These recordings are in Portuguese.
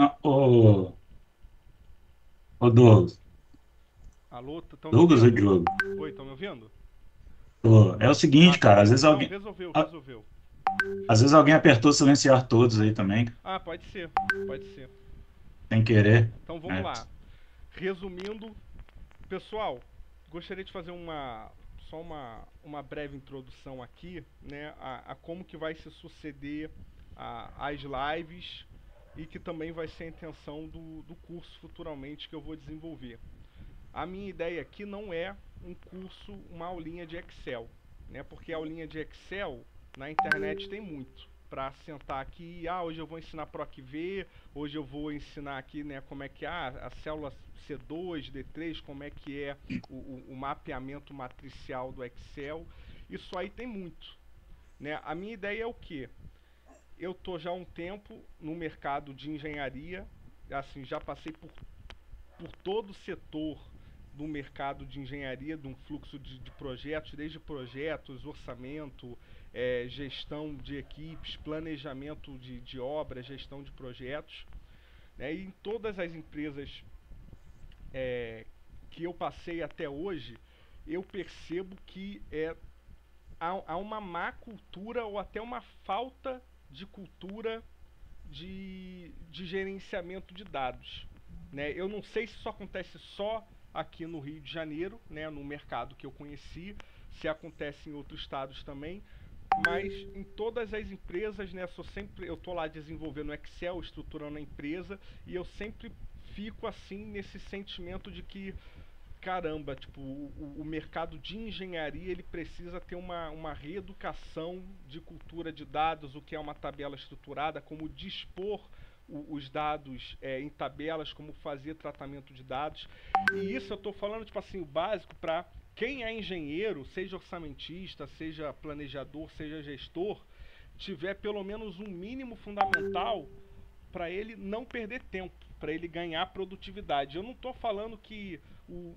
Ô Douglas, Alô, estão me Douglas ou ouvindo? Diogo? Oi, estão me ouvindo? É o Ah, seguinte, tá cara, bom. Não, resolveu, a- resolveu. às vezes alguém apertou silenciar todos aí também, Ah, pode ser, pode ser. sem querer, Então vamos né? lá. Resumindo, pessoal, gostaria de fazer uma breve introdução aqui, né, a como que vai se suceder as lives e que também vai ser a intenção do curso futuramente que eu vou desenvolver. A minha ideia aqui não é um curso, uma aulinha de Excel, né? Porque aulinha de Excel na internet tem muito. Para sentar aqui, hoje eu vou ensinar PROC-V, hoje eu vou ensinar aqui, né, como é que é a célula C2, D3, como é que é o mapeamento matricial do Excel. Isso aí tem muito, né? A minha ideia é o quê? Eu tô já há um tempo no mercado de engenharia, assim, já passei por todo o setor do mercado de engenharia, de um fluxo de projetos, desde projetos, orçamento, gestão de equipes, planejamento de obras, gestão de projetos. Né? E em todas as empresas é, que eu passei até hoje, eu percebo que há uma má cultura ou até uma falta de cultura de gerenciamento de dados. Né? Eu não sei se isso acontece só aqui no Rio de Janeiro, né, no mercado que eu conheci, se acontece em outros estados também, mas em todas as empresas, né, eu tô lá desenvolvendo Excel, estruturando a empresa e eu sempre fico assim nesse sentimento de que caramba, tipo, o mercado de engenharia ele precisa ter uma reeducação de cultura de dados, o que é uma tabela estruturada, como dispor os dados em tabelas, como fazer tratamento de dados. E isso eu estou falando, tipo assim, o básico para quem é engenheiro, seja orçamentista, seja planejador, seja gestor, tiver pelo menos um mínimo fundamental para ele não perder tempo, para ele ganhar produtividade. Eu não estou falando que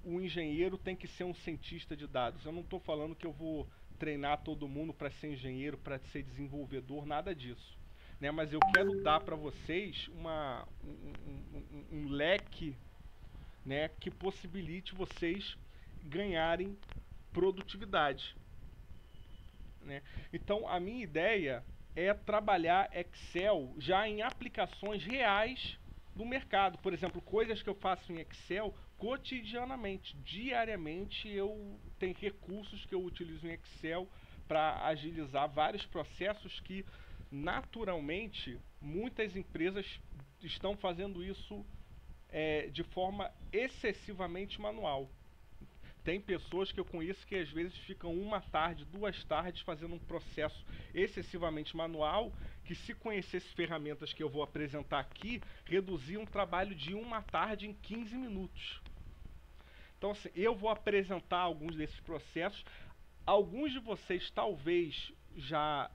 o engenheiro tem que ser um cientista de dados. Eu não estou falando que eu vou treinar todo mundo para ser engenheiro, para ser desenvolvedor, nada disso. Né? Mas eu quero dar para vocês um leque, né, que possibilite vocês ganharem produtividade. Né? Então, a minha ideia é trabalhar Excel já em aplicações reais do mercado. Por exemplo, coisas que eu faço em Excel cotidianamente, diariamente eu tenho recursos que eu utilizo em Excel para agilizar vários processos que naturalmente muitas empresas estão fazendo isso de forma excessivamente manual. Tem pessoas que eu conheço que às vezes ficam uma tarde, duas tardes fazendo um processo excessivamente manual, que se conhecesse ferramentas que eu vou apresentar aqui, reduzia um trabalho de uma tarde em 15 minutos. Então, assim, eu vou apresentar alguns desses processos. Alguns de vocês talvez já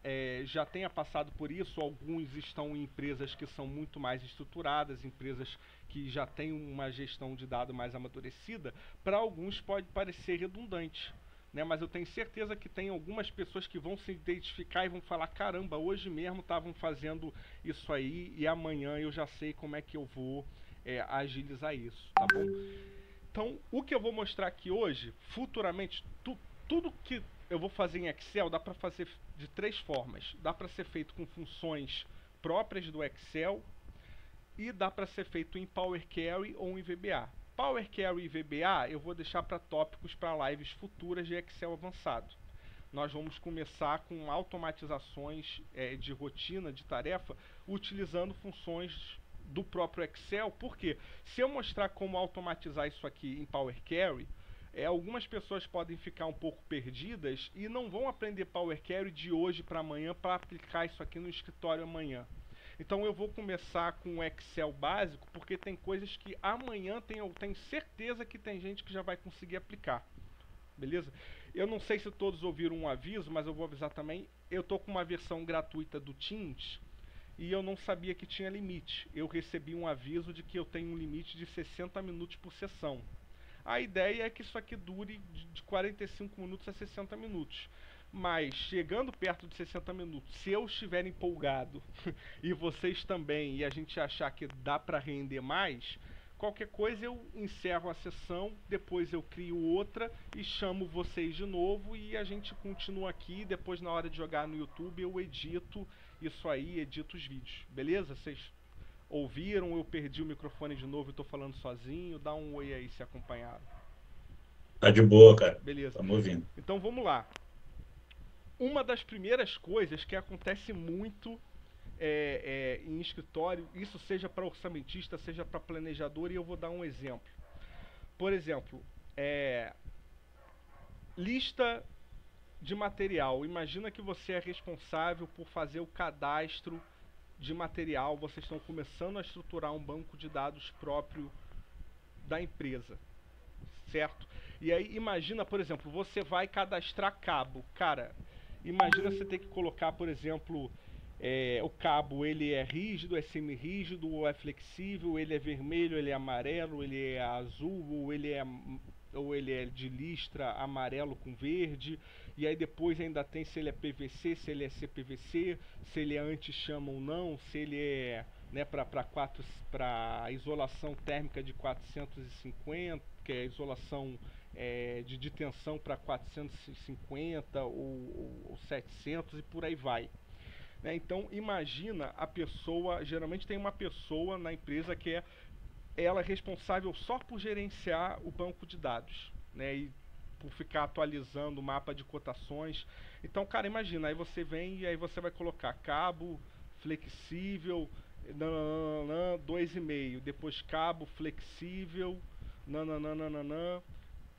tenha passado por isso, alguns estão em empresas que são muito mais estruturadas, empresas que já têm uma gestão de dado mais amadurecida. Para alguns pode parecer redundante. Né, mas eu tenho certeza que tem algumas pessoas que vão se identificar e vão falar: caramba, hoje mesmo estavam fazendo isso aí e amanhã eu já sei como é que eu vou agilizar isso, tá bom? Então, o que eu vou mostrar aqui hoje, futuramente, tudo que eu vou fazer em Excel dá para fazer de três formas. Dá para ser feito com funções próprias do Excel e dá para ser feito em Power Query ou em VBA. Power Query e VBA eu vou deixar para tópicos para lives futuras de Excel avançado. Nós vamos começar com automatizações de rotina, de tarefa, utilizando funções do próprio Excel, porque se eu mostrar como automatizar isso aqui em Power Query, algumas pessoas podem ficar um pouco perdidas e não vão aprender Power Query de hoje para amanhã para aplicar isso aqui no escritório amanhã. Então eu vou começar com o Excel básico, porque tem coisas que amanhã eu tenho certeza que tem gente que já vai conseguir aplicar. Beleza? Eu não sei se todos ouviram um aviso, mas eu vou avisar também. Eu tô com uma versão gratuita do Teams e eu não sabia que tinha limite. Eu recebi um aviso de que eu tenho um limite de 60 minutos por sessão. A ideia é que isso aqui dure de 45 minutos a 60 minutos. Mas chegando perto de 60 minutos, se eu estiver empolgado e vocês também, e a gente achar que dá para render mais, qualquer coisa eu encerro a sessão, depois eu crio outra e chamo vocês de novo e a gente continua aqui. Depois, na hora de jogar no YouTube, eu edito isso aí, edito os vídeos, beleza? Vocês ouviram? Eu perdi o microfone de novo e estou falando sozinho. Dá um oi aí se acompanharam. Tá de boa, cara. Beleza. Estamos ouvindo. Então vamos lá. Uma das primeiras coisas que acontece muito em escritório, isso seja para orçamentista, seja para planejador, e eu vou dar um exemplo. Por exemplo, lista de material. Imagina que você é responsável por fazer o cadastro de material, vocês estão começando a estruturar um banco de dados próprio da empresa, certo? E aí imagina, por exemplo, você vai cadastrar cabo. Cara, imagina você ter que colocar, por exemplo, o cabo, ele é rígido, é semi-rígido, ou é flexível, ele é vermelho, ele é amarelo, ele é azul, ou ele é de listra amarelo com verde. E aí depois ainda tem se ele é PVC, se ele é CPVC, se ele é anti-chama ou não, se ele é, né, para isolação térmica de 450, que é a isolação de tensão para 450 ou 700 e por aí vai. Né? Então imagina a pessoa, geralmente tem uma pessoa na empresa que é ela responsável só por gerenciar o banco de dados, né? E por ficar atualizando o mapa de cotações. Então, cara, imagina, aí você vem e aí você vai colocar cabo flexível, 2,5, depois cabo flexível,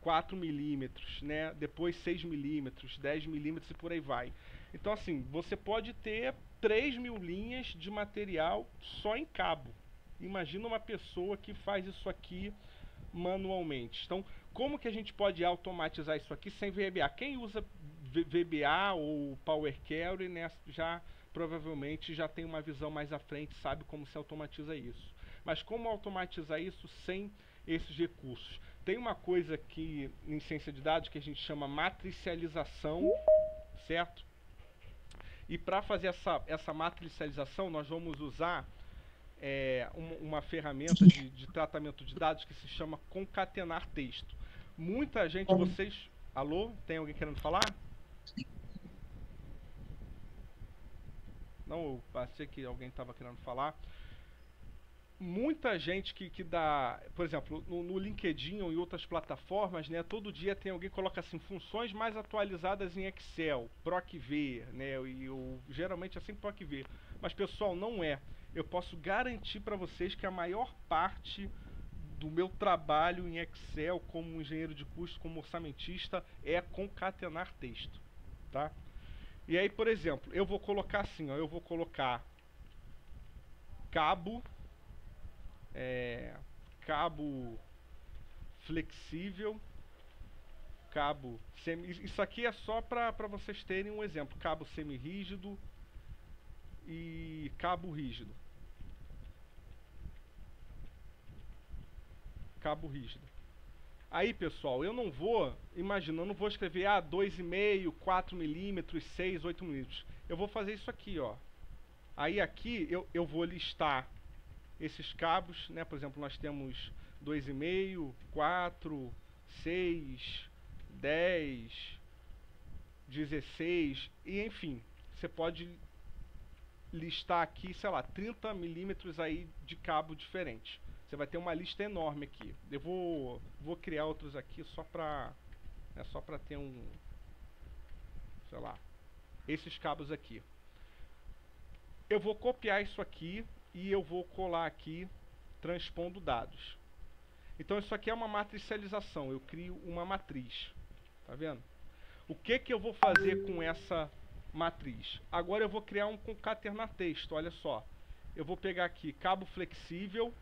4 milímetros, né? Depois 6 milímetros, 10 milímetros e por aí vai. Então, assim, você pode ter 3.000 linhas de material só em cabo. Imagina uma pessoa que faz isso aqui manualmente. Então, como que a gente pode automatizar isso aqui sem VBA? Quem usa VBA ou Power Query, né, já provavelmente já tem uma visão mais à frente, sabe como se automatiza isso. Mas como automatizar isso sem esses recursos? Tem uma coisa aqui em ciência de dados que a gente chama matricialização, certo? E para fazer essa matricialização, nós vamos usar uma ferramenta de tratamento de dados que se chama concatenar texto. Muita gente, vocês... Alô? Tem alguém querendo falar? Não, eu achei que alguém estava querendo falar. Muita gente que dá, por exemplo, no LinkedIn ou em outras plataformas, né, todo dia tem alguém que coloca assim, funções mais atualizadas em Excel, PROC-V, né, geralmente é sempre PROC-V, mas pessoal, não é. Eu posso garantir para vocês que a maior parte do meu trabalho em Excel como engenheiro de custo, como orçamentista, é concatenar texto, tá? E aí, por exemplo, eu vou colocar assim, ó, eu vou colocar cabo flexível, cabo semi... Isso aqui é só para vocês terem um exemplo. Cabo semi-rígido e cabo rígido. Cabo rígido. Aí, pessoal, eu não vou, imaginando, eu não vou escrever 2,5, 4 milímetros, 6, 8 milímetros. Eu vou fazer isso aqui, ó. Aí aqui eu vou listar esses cabos, né? Por exemplo, nós temos 2,5, 4, 6, 10, 16, e enfim, você pode listar aqui, sei lá, 30 milímetros aí de cabo diferente. Você vai ter uma lista enorme aqui. Eu vou criar outros aqui só pra ter um, sei lá, esses cabos aqui. Eu vou copiar isso aqui e eu vou colar aqui, transpondo dados. Então isso aqui é uma matricialização, eu crio uma matriz, tá vendo? O que eu vou fazer com essa matriz? Agora eu vou criar um concatenar texto, olha só. Eu vou pegar aqui cabo flexível,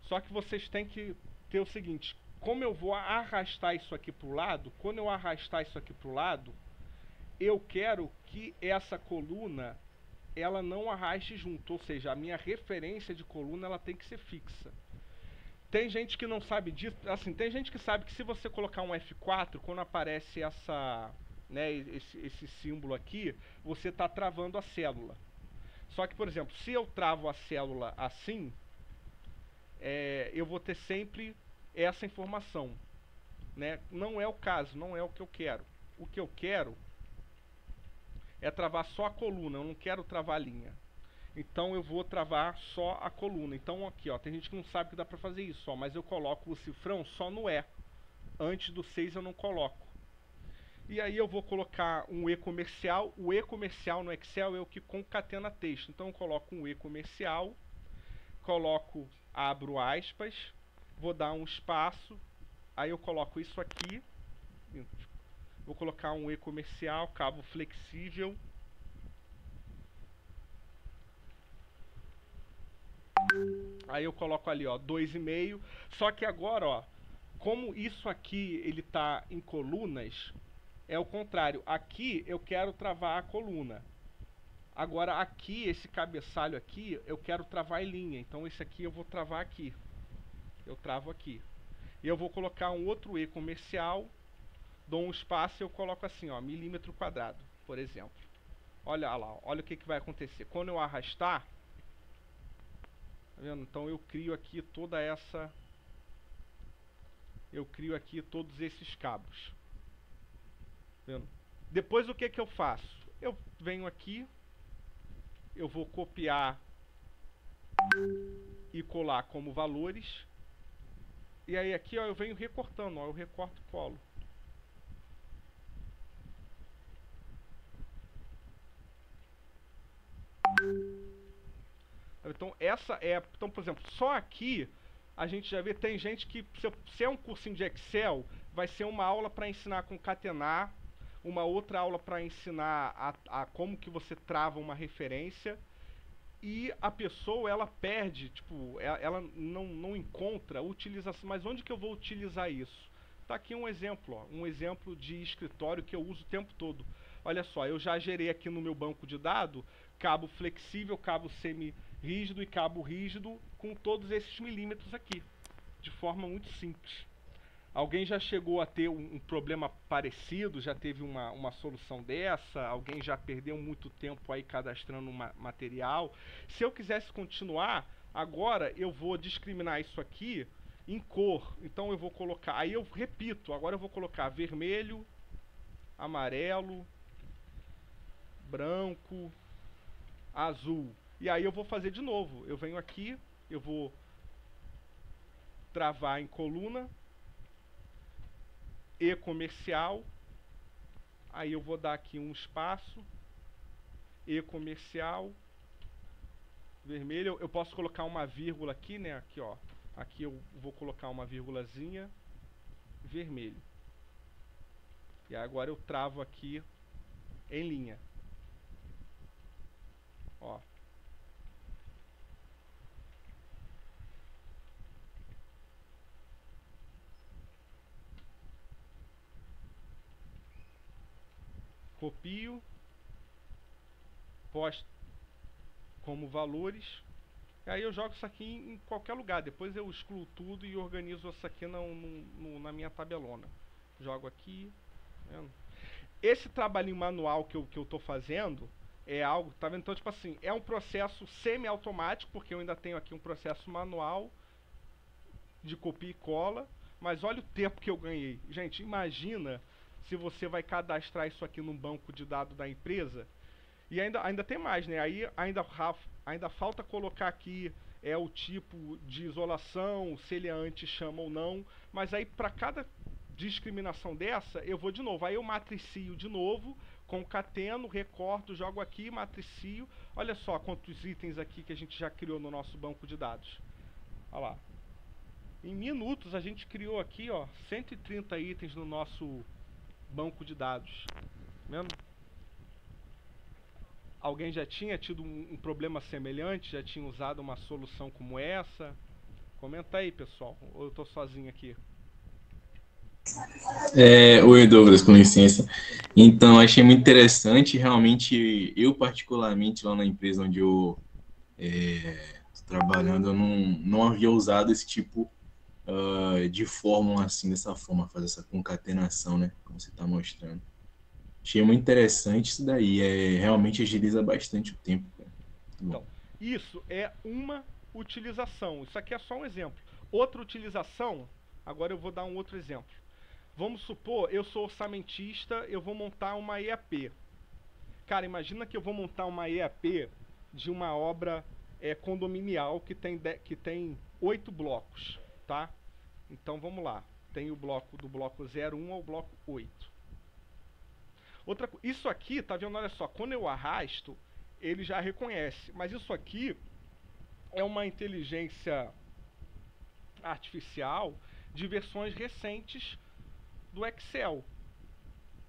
só que vocês têm que ter o seguinte, como eu vou arrastar isso aqui para o lado, quando eu arrastar isso aqui para o lado, eu quero que essa coluna ela não arraste junto, ou seja, a minha referência de coluna ela tem que ser fixa. Tem gente que não sabe disso, assim, tem gente que sabe que se você colocar um F4, quando aparece né, esse símbolo aqui, você está travando a célula. Só que, por exemplo, se eu travo a célula assim, eu vou ter sempre essa informação, né? Não é o caso, não é o que eu quero. O que eu quero é travar só a coluna, eu não quero travar a linha. Então eu vou travar só a coluna. Então aqui, ó, tem gente que não sabe que dá pra fazer isso, ó, mas eu coloco o cifrão só no E. Antes do 6 eu não coloco. E aí eu vou colocar um E comercial. O E comercial no Excel é o que concatena texto. Então eu coloco um E comercial, coloco, abro aspas, vou dar um espaço, aí eu coloco isso aqui, vou colocar um E comercial, cabo flexível, aí eu coloco ali, ó, 2,5. Só que agora, ó, como isso aqui ele tá em colunas, é o contrário. Aqui eu quero travar a coluna. Agora aqui, esse cabeçalho aqui, eu quero travar em linha. Então esse aqui eu vou travar aqui. Eu travo aqui. E eu vou colocar um outro E comercial, dou um espaço e eu coloco assim, ó, milímetro quadrado, por exemplo. Olha lá, olha o que vai acontecer. Quando eu arrastar, tá vendo? Então eu crio aqui toda essa... Eu crio aqui todos esses cabos. Tá vendo? Depois o que eu faço? Eu venho aqui, eu vou copiar e colar como valores. E aí aqui, ó, eu venho recortando, ó, eu recorto e colo. Então essa é, então por exemplo, só aqui a gente já vê, tem gente que se é um cursinho de Excel, vai ser uma aula para ensinar a concatenar, uma outra aula para ensinar a como que você trava uma referência, e a pessoa ela perde, tipo, ela não encontra utilização, mas onde que eu vou utilizar isso? Tá aqui um exemplo, ó, um exemplo de escritório que eu uso o tempo todo. Olha só, eu já gerei aqui no meu banco de dados cabo flexível, cabo semi-rígido e cabo rígido com todos esses milímetros aqui, de forma muito simples. Alguém já chegou a ter um problema parecido? Já teve uma solução dessa? Alguém já perdeu muito tempo aí cadastrando material? Se eu quisesse continuar, agora eu vou discriminar isso aqui em cor. Então eu vou colocar, aí eu repito, agora eu vou colocar vermelho, amarelo, branco, azul. E aí eu vou fazer de novo. Eu venho aqui, eu vou travar em coluna, E comercial, aí eu vou dar aqui um espaço, E comercial, vermelho, eu posso colocar uma vírgula aqui, né, aqui ó, aqui eu vou colocar uma vírgulazinha, vermelho. E agora eu travo aqui em linha. Ó. Copio, posto como valores, e aí eu jogo isso aqui em qualquer lugar. Depois eu excluo tudo e organizo isso aqui na minha tabelona. Jogo aqui, tá vendo? Esse trabalhinho manual que eu tô fazendo é algo, tá vendo? Então, tipo assim, é um processo semi-automático, porque eu ainda tenho aqui um processo manual de copia e cola, mas olha o tempo que eu ganhei. Gente, imagina se você vai cadastrar isso aqui num banco de dados da empresa. E ainda tem mais, né? Aí ainda falta colocar aqui o tipo de isolação, se ele é anti-chama ou não. Mas aí para cada discriminação dessa, eu vou de novo. Aí eu matricio de novo, concateno, recorto, jogo aqui, matricio. Olha só quantos itens aqui que a gente já criou no nosso banco de dados. Olha lá. Em minutos a gente criou aqui, ó, 130 itens no nosso banco de dados. Tá vendo? Alguém já tinha tido um problema semelhante? Já tinha usado uma solução como essa? Comenta aí, pessoal. Ou eu tô sozinho aqui? Oi, Douglas, com licença. Então, achei muito interessante. Realmente, eu particularmente, lá na empresa onde eu estou trabalhando, eu não havia usado esse tipo de fórmula assim, dessa forma, fazer essa concatenação, né? Como você está mostrando. Achei muito interessante isso daí. Realmente agiliza bastante o tempo, cara. Muito bom. Então, isso é uma utilização. Isso aqui é só um exemplo. Outra utilização, agora eu vou dar um outro exemplo. Vamos supor, eu sou orçamentista, eu vou montar uma EAP. Cara, imagina que eu vou montar uma EAP de uma obra condominial que tem 8 blocos, tá? Então vamos lá. Tem o bloco do bloco 01 ao bloco 8. Isso aqui, tá vendo? Olha só, quando eu arrasto, ele já reconhece. Mas isso aqui é uma inteligência artificial de versões recentes do Excel.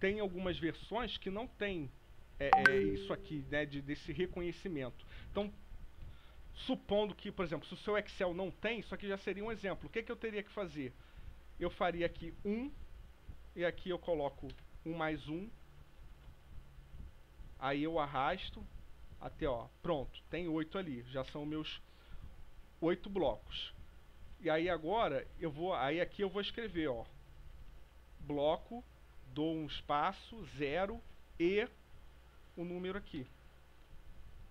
Tem algumas versões que não tem isso aqui, né, desse reconhecimento. Então, supondo que, por exemplo, se o seu Excel não tem, isso aqui já seria um exemplo. O que eu teria que fazer? Eu faria aqui 1, e aqui eu coloco 1 mais 1. Aí eu arrasto até, ó, pronto, tem 8 ali, já são meus 8 blocos. E aí agora aqui eu vou escrever, ó, bloco, dou um espaço, 0 e o número aqui.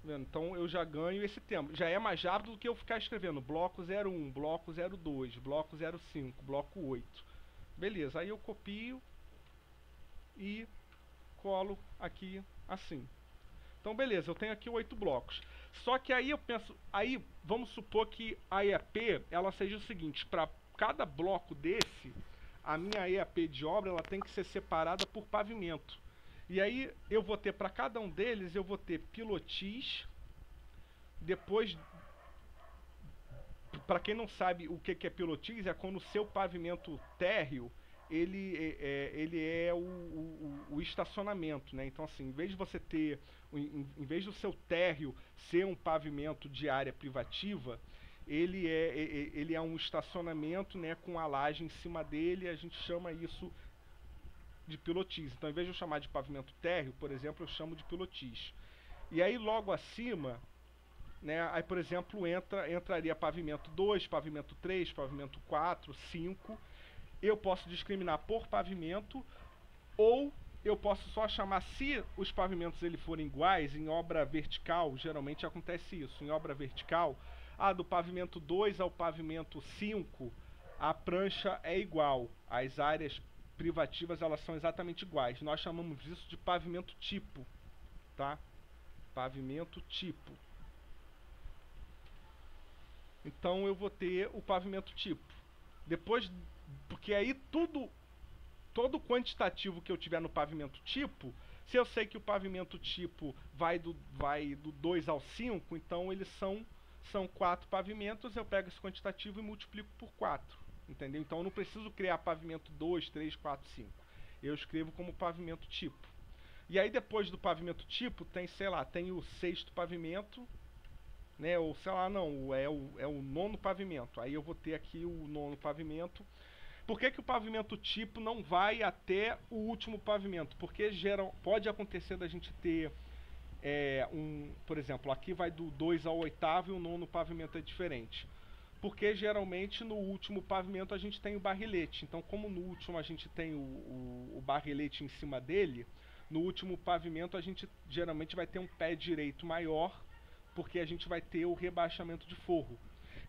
Então eu já ganho esse tempo. Já é mais rápido do que eu ficar escrevendo bloco 01, bloco 02, bloco 05, bloco 8. Beleza, aí eu copio e colo aqui assim. Então beleza, eu tenho aqui 8 blocos. Só que aí eu penso, aí vamos supor que a EAP ela seja o seguinte, para cada bloco desse, a minha EAP de obra ela tem que ser separada por pavimento. E aí eu vou ter para cada um deles, eu vou ter pilotis. Depois, para quem não sabe o que é pilotis, é quando o seu pavimento térreo ele é o estacionamento, né? Então assim, em vez de você ter, em vez do seu térreo ser um pavimento de área privativa, ele é um estacionamento, né, com a laje em cima dele. A gente chama isso de pilotis. Então, em vez de eu chamar de pavimento térreo, por exemplo, eu chamo de pilotis. E aí logo acima, né, aí por exemplo entraria pavimento 2, pavimento 3, pavimento 4, 5. Eu posso discriminar por pavimento, ou eu posso só chamar, se os pavimentos ele forem iguais, em obra vertical, geralmente acontece isso, em obra vertical, do pavimento 2 ao pavimento 5, a prancha é igual, as áreas privativas elas são exatamente iguais. Nós chamamos isso de pavimento tipo, tá? Pavimento tipo. Então eu vou ter o pavimento tipo. Depois, porque aí todo quantitativo que eu tiver no pavimento tipo, se eu sei que o pavimento tipo vai do 2 ao 5, então eles são 4 pavimentos, eu pego esse quantitativo e multiplico por 4, entendeu? Então eu não preciso criar pavimento 2, 3, 4, 5. Eu escrevo como pavimento tipo. E aí depois do pavimento tipo, tem, sei lá, tem o 6º pavimento, né, ou sei lá, não, é o 9º pavimento. Aí eu vou ter aqui o 9º pavimento. Por que o pavimento tipo não vai até o último pavimento? Porque pode acontecer da gente ter por exemplo, aqui vai do 2 ao 8º e o 9º pavimento é diferente. Porque geralmente no último pavimento a gente tem o barrilete. Então, como no último a gente tem o barrilete em cima dele, no último pavimento a gente geralmente vai ter um pé direito maior, porque a gente vai ter o rebaixamento de forro.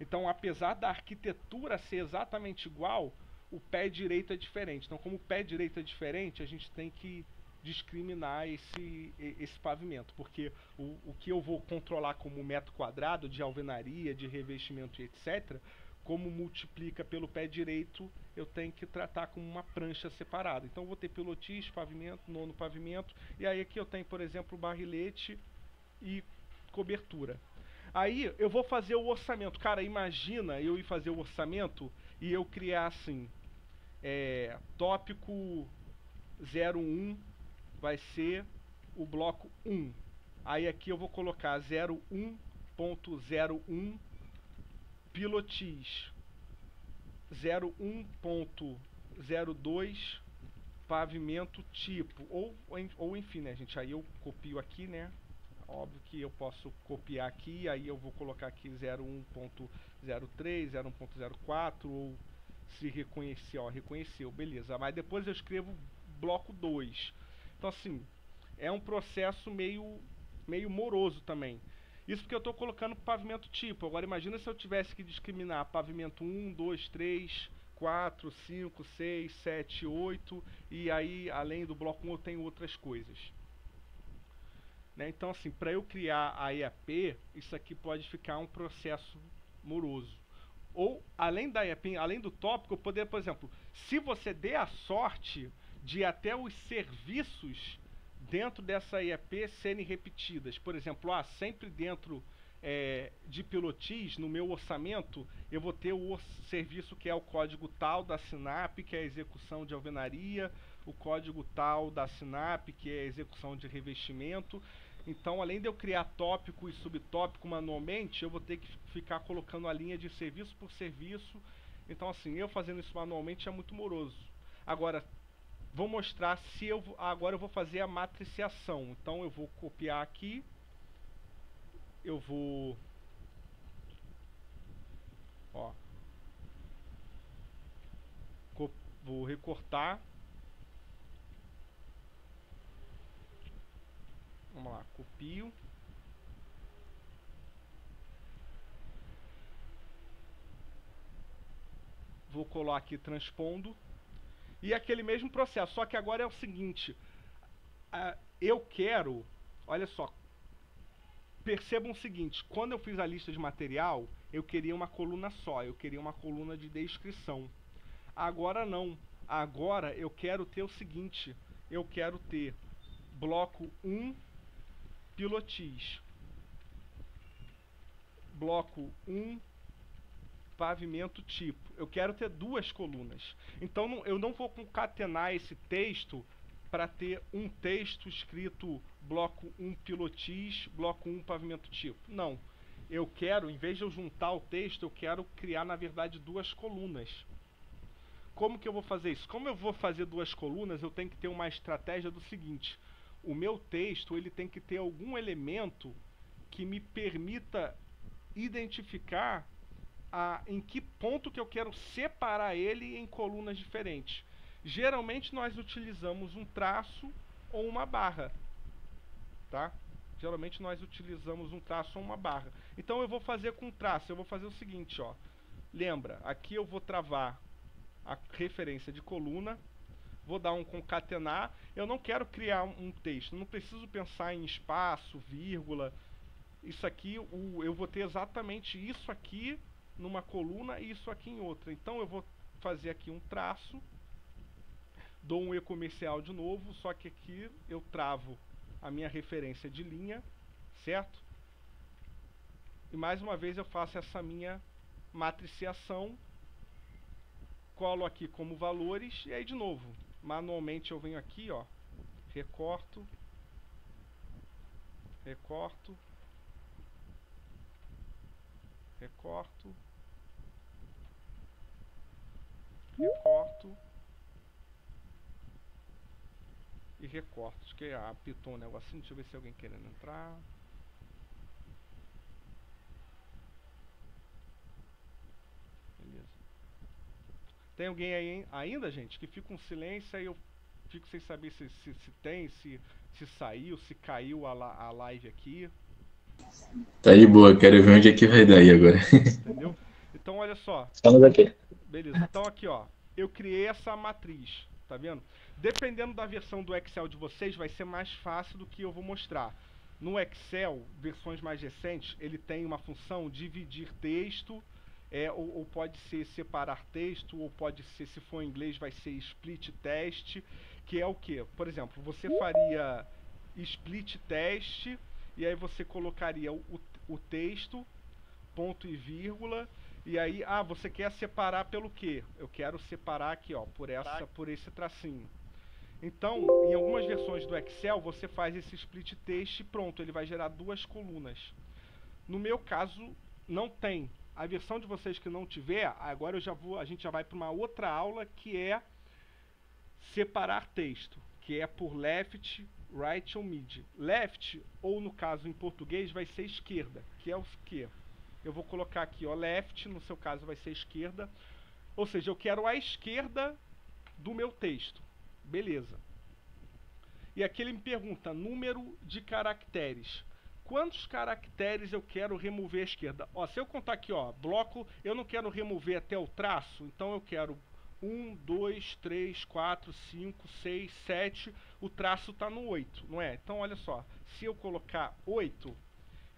Então, apesar da arquitetura ser exatamente igual, o pé direito é diferente. Então, como o pé direito é diferente, a gente tem que discriminar esse pavimento, porque o que eu vou controlar como metro quadrado de alvenaria, de revestimento e etc., como multiplica pelo pé direito, eu tenho que tratar como uma prancha separada. Então eu vou ter pilotis, pavimento, 9º pavimento, e aí aqui eu tenho, por exemplo, barrilete e cobertura. Aí eu vou fazer o orçamento. Cara, imagina eu ir fazer o orçamento e eu criar assim, tópico 01 vai ser o bloco 1. Aí aqui eu vou colocar 01.01 pilotis, 01.02 pavimento tipo, ou enfim, né, gente? Aí eu copio aqui, né? Óbvio que eu posso copiar aqui, aí eu vou colocar aqui 01.03, 01.04, ou se reconhecer, ó, reconheceu, beleza. Mas depois eu escrevo bloco 2. Então assim, é um processo meio moroso também. Isso porque eu estou colocando pavimento tipo. Agora imagina se eu tivesse que discriminar pavimento 1, 2, 3, 4, 5, 6, 7, 8 e aí além do bloco 1 eu tenho outras coisas. Né? Então assim, para eu criar a IAP, isso aqui pode ficar um processo moroso. Ou além da IAP, além do tópico, eu poderia, por exemplo, se você der a sorte de até os serviços dentro dessa IAP serem repetidas. Por exemplo, sempre dentro de pilotis, no meu orçamento, eu vou ter o serviço que é o código tal da SINAP, que é a execução de alvenaria, o código tal da SINAP, que é a execução de revestimento. Então, além de eu criar tópico e subtópico manualmente, eu vou ter que ficar colocando a linha de serviço por serviço. Então, assim, eu fazendo isso manualmente é muito moroso. Agora, vou mostrar se agora eu vou fazer a matriciação. Então eu vou copiar aqui, eu vou vou recortar. Vamos lá, copio. Vou colar aqui transpondo. E aquele mesmo processo, só que agora é o seguinte, eu quero, olha só, percebam o seguinte, quando eu fiz a lista de material, eu queria uma coluna só, eu queria uma coluna de descrição. Agora não, agora eu quero ter o seguinte, eu quero ter bloco 1, pilotis, bloco 1, pavimento tipo. Eu quero ter duas colunas. Então eu não vou concatenar esse texto para ter um texto escrito bloco 1 pilotis, bloco 1 pavimento tipo. Não. Eu quero, em vez de eu juntar o texto, eu quero criar, na verdade, duas colunas. Como que eu vou fazer isso? Como eu vou fazer duas colunas, eu tenho que ter uma estratégia do seguinte. O meu texto, ele tem que ter algum elemento que me permita identificar em que ponto que eu quero separar ele em colunas diferentes. Geralmente nós utilizamos um traço ou uma barra, tá? Geralmente nós utilizamos um traço ou uma barra. Então eu vou fazer com traço, eu vou fazer o seguinte, ó. Lembra, aqui eu vou travar a referência de coluna, vou dar um concatenar. Eu não quero criar um texto, não preciso pensar em espaço, vírgula. Isso aqui, eu vou ter exatamente isso aqui numa coluna e isso aqui em outra. Então eu vou fazer aqui um traço, dou um e-comercial de novo, só que aqui eu travo a minha referência de linha, certo? E mais uma vez eu faço essa minha matriciação, colo aqui como valores e aí de novo, manualmente eu venho aqui, ó, recorto, recorto, recorto, recorto e recorto. Acho que apitou um negocinho, deixa eu ver se alguém querendo entrar. Beleza. Tem alguém aí ainda, gente, que fica um silêncio aí eu fico sem saber se tem, se saiu, se caiu a live aqui. Tá de boa, quero ver onde é que vai dar aí agora. Entendeu? Então olha só. Estamos aqui. Beleza, então aqui ó, eu criei essa matriz, tá vendo? Dependendo da versão do Excel de vocês, vai ser mais fácil do que eu vou mostrar. No Excel, versões mais recentes, ele tem uma função dividir texto, ou pode ser separar texto, ou pode ser, se for em inglês, vai ser split test, que é o que? Por exemplo, você faria split test, e aí você colocaria o texto, ponto e vírgula, e aí, você quer separar pelo quê? Eu quero separar aqui, ó, por esse tracinho. Então, em algumas versões do Excel, você faz esse split test e pronto, ele vai gerar duas colunas. No meu caso, não tem. A versão de vocês que não tiver, agora a gente já vai para uma outra aula que é separar texto, que é por left, right ou mid. Left, ou no caso em português, vai ser esquerda, que é o quê? Eu vou colocar aqui, ó, left, no seu caso vai ser esquerda. Ou seja, eu quero a esquerda do meu texto. Beleza. E aqui ele me pergunta número de caracteres. Quantos caracteres eu quero remover à esquerda? Ó, se eu contar aqui, ó, bloco, eu não quero remover até o traço, então eu quero 1, 2, 3, 4, 5, 6, 7, o traço está no 8, não é? Então olha só, se eu colocar 8,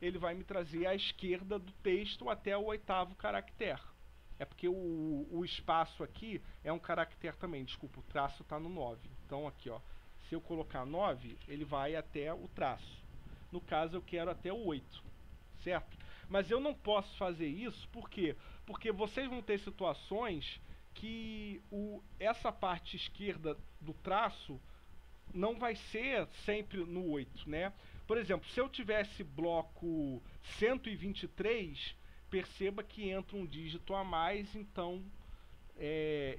ele vai me trazer à esquerda do texto até o 8º caractere. É porque o espaço aqui é um caractere também, desculpa, o traço está no 9. Então aqui, ó, se eu colocar 9, ele vai até o traço. No caso, eu quero até o 8, certo? Mas eu não posso fazer isso, por quê? Porque vocês vão ter situações que essa parte esquerda do traço não vai ser sempre no 8, né? Por exemplo, se eu tivesse bloco 123, perceba que entra um dígito a mais, então